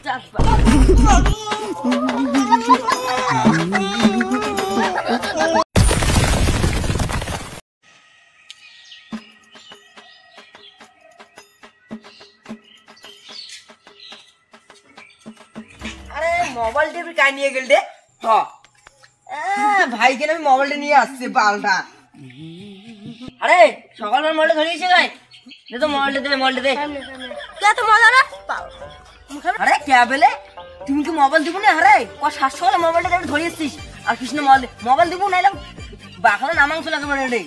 আরে মোবাইলটা তুই কাই নিয়ে গেল রে? ভাইকে আমি মোবাইলটা নিয়ে আসছি পাল্টা। আরে সকালবেলা মোবাইলটা ধরিয়েছে গাই দে তো মোবাইলটা দে তো মজা না। আরে কে বেলে তুমি কি মোবাইল দিব না? আরে ক 700 টাকা মোবাইলটা ধরিয়েছিস আর কৃষ্ণ মোবাইল দিব না এলাম বাখানা নামাংস লাগে মানে রে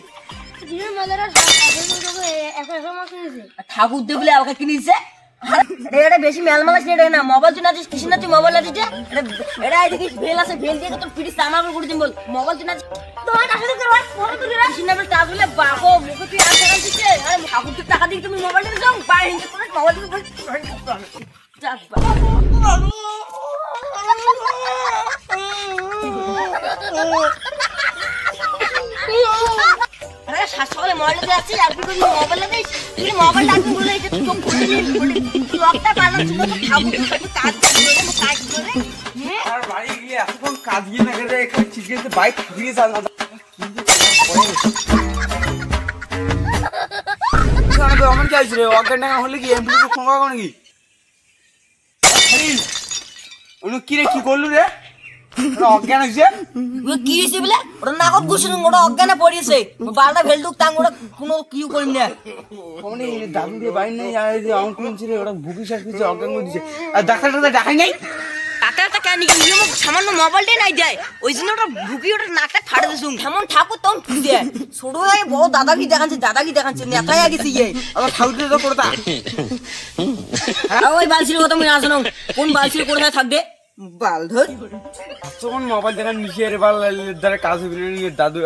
ঠাকুর দিয়ে বলে আমাকে কিনেছে। এটা বেশি মেলমালাস নেই না মোবাইল তুই নাচিস কৃষ্ণ তুই মোবাইল নাচিস এটা দেখি ভেল আছে ভেল দিয়ে তোর পিঠে চামা করে দিন বল মোবাইল তুই নাচিস তোমার টাকা দিতে কৃষ্ণ টাকা দিলে বাবো মুখে তুই আর টাকা দিচ্ছে আরে ঠাকুর তুই টাকা দিয়ে তুমি মোবাইল নিয়ে যাও পায়ে হিন্দে করে মোবাইল আরে 700 টাকা মোবাইল দিয়ে আসছিস আর তুই মোবাইল দিস তুই মোবাইল ডাকবি বলে এটা তুই খুলে নিস লকটা পালা ছিল তো ঠাকুর তুই কাজ করে আর বাড়ি গিয়ে এখন কাজ গিয়ে না করে এখানে চিকেতে বাইক ঘুরিয়ে যা আমার কি আছে রে অজ্ঞান টাকা হলে কি এমপ্লয়ি ফোন করা নাকি উনি কি রে কি করলু রে অজ্ঞান হয়েছে কি হয়েছে বলে ওটা নাকত ঘুষেন ওটা অজ্ঞানে পড়িয়েছে বারটা ভেলটুক তাং ওটা কোনো কিউ করিনি না মানে দাদু দিয়ে বাড়ি নেই আর যে আমার কোন ছিল ওটা ভুকি শেষ করছে অজ্ঞান করে দিচ্ছে আর ডাক্তারটা দেখাই নাই টাকাটা কেন নিয়ে সামান্য মোবাইলটাই নাই যায় ওই জন্য ওটা ভুকি ওটা নাকটা ফাটে দিস কেমন ঠাকুর তখন খুঁজে ছোট হয়ে বড় দাদাগি দেখাচ্ছে নেতাই গেছে ইয়ে আবার ঠাকুর দিয়ে তো করতা ওই বালছির কথা মনে আসো কোন বালছির করে থাকবে বাল ধর তখন মোবাইল দেখা মিশিয়ে রে বাল দ্বারা কাজ হবে দাদু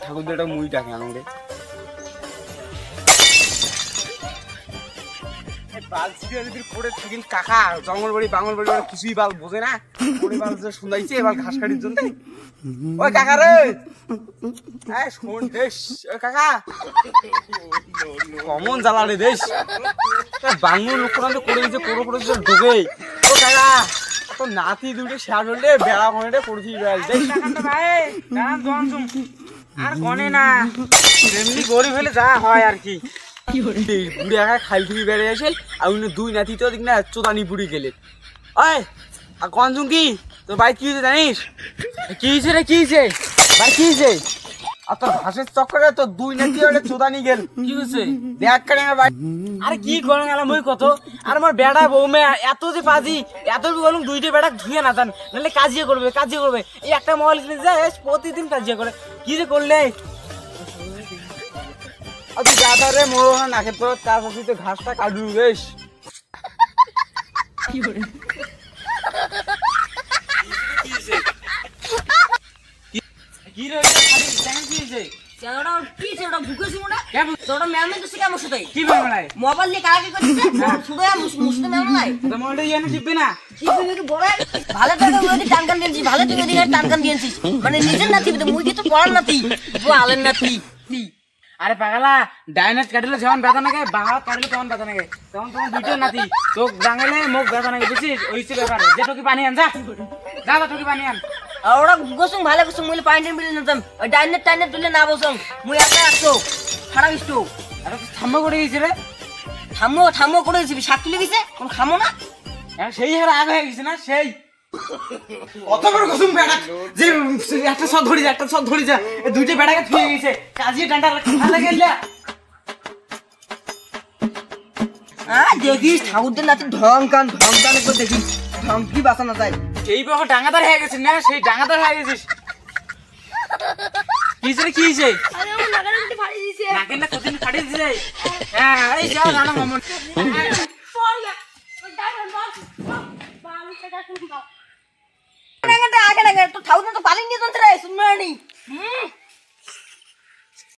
ঠাকুর দিয়ে একটা মুই ডাকে আমাকে পড়ে থাকিল কাকা জঙ্গল বাড়ি বাঙল বাড়ি কিছুই বাল বোঝে না পড়ে বাল শুনাইছে এবার ঘাস কাটির জন্য ওই কাকা রে শোন দেশ ওই কাকা কমন জ্বালা রে দেশ বাঙুর লোক করে দিচ্ছে করে ঢোকে ও কাকা তো নাতি দুটো শেয়ার হলে বেড়া করে পড়ছি আর কনে না এমনি গরিব হলে যা হয় আর কি বুড়ি একা খাল থেকে বেড়ে আসে আর উনি দুই নাতি তো দেখ না চোদানি পুড়ি গেলে ওই আর কনজুম কি তোর ভাই কি হয়েছে জানিস কি হয়েছে রে কি হয়েছে ভাই কি হয়েছে আর তোর ঘাসের চক্করে তোর দুই নাতি ওটা চোদানি গেল কি হয়েছে দেখ কেন ভাই আরে কি করো গেলাম ওই কত আর আমার বেড়া বৌমে এত যে পাজি এত বলুন দুইটা বেড়া ধুয়ে না দেন নাহলে কাজিয়ে করবে এই একটা মোবাইল কিনে যায় প্রতিদিন কাজিয়ে করে কি যে করলে আচ্ছা দাদা রে মোর নাকে তো কাজ আছে তো ঘাসটা কাটু বেশ কি করে কি রে খালি জানি কি হইছে ওটা কি ছে ওটা ভুকেছি মোটা ওটা ম্যামে তো শিখা মশাই কি বাংলায় মোবাইল দিয়ে কাকে করছিস শুধু মুসতে ম্যাম নাই তো মোবাইলটা ইয়ানে টিপবে না টিপবে কি বড় ভালো টাকা ওই টানকান দিয়েছিস ভালো টাকা দিয়ে টানকান দিয়েছিস মানে নিজের নাতি মুই কি তো পড়ার নাতি ও আলেন নাতি আরে পাগলা ডাইনাস কাটলে যখন ব্যথা নাগে বাহাত কাটলে তখন ব্যথা নাগে তখন তোমার দুইটা নাতি চোখ ডাঙালে মুখ ব্যথা নাগে বুঝছিস ওইসে ব্যাপার যে টকি পানি আন যা টকি পানি আন আর ওরা গোসুং ভালো গোসুং মুই পাইন্ডেন বিলে নিতাম ডাইনেট তুলে না বসং মুই একা আসছো খারাপ ইস্টু আরে থাম্মো করে গেছে রে থামো করে দিবি শাক তুলে গেছে কোন খামো না সেই হার আগ হয়ে গেছে না সেই কত বড় কসম বেড়া যে একটা সব ধরি যা এই দুইটা বেড়াকে ফিরে গেছে কাজিয়ে ডান্ডা ভালো গেলে দেখিস ঠাকুরদের নাতি ঢংকান করে দেখিস ঢংকি বাঁচানো যায় এই বাবা ডাঙাদার হয়ে গেছিস না সেই ডাঙাদার হয়ে গেছিস কি হয়েছে আরে ও নাগারে ফাড়ি দিয়েছে নাকের না কতদিন ফাড়ি দিয়েছে হ্যাঁ এই যাও জানো মামন আগে তো ঠাকুর তো পালিয়ে নিয়ে চলতে রে শুনবে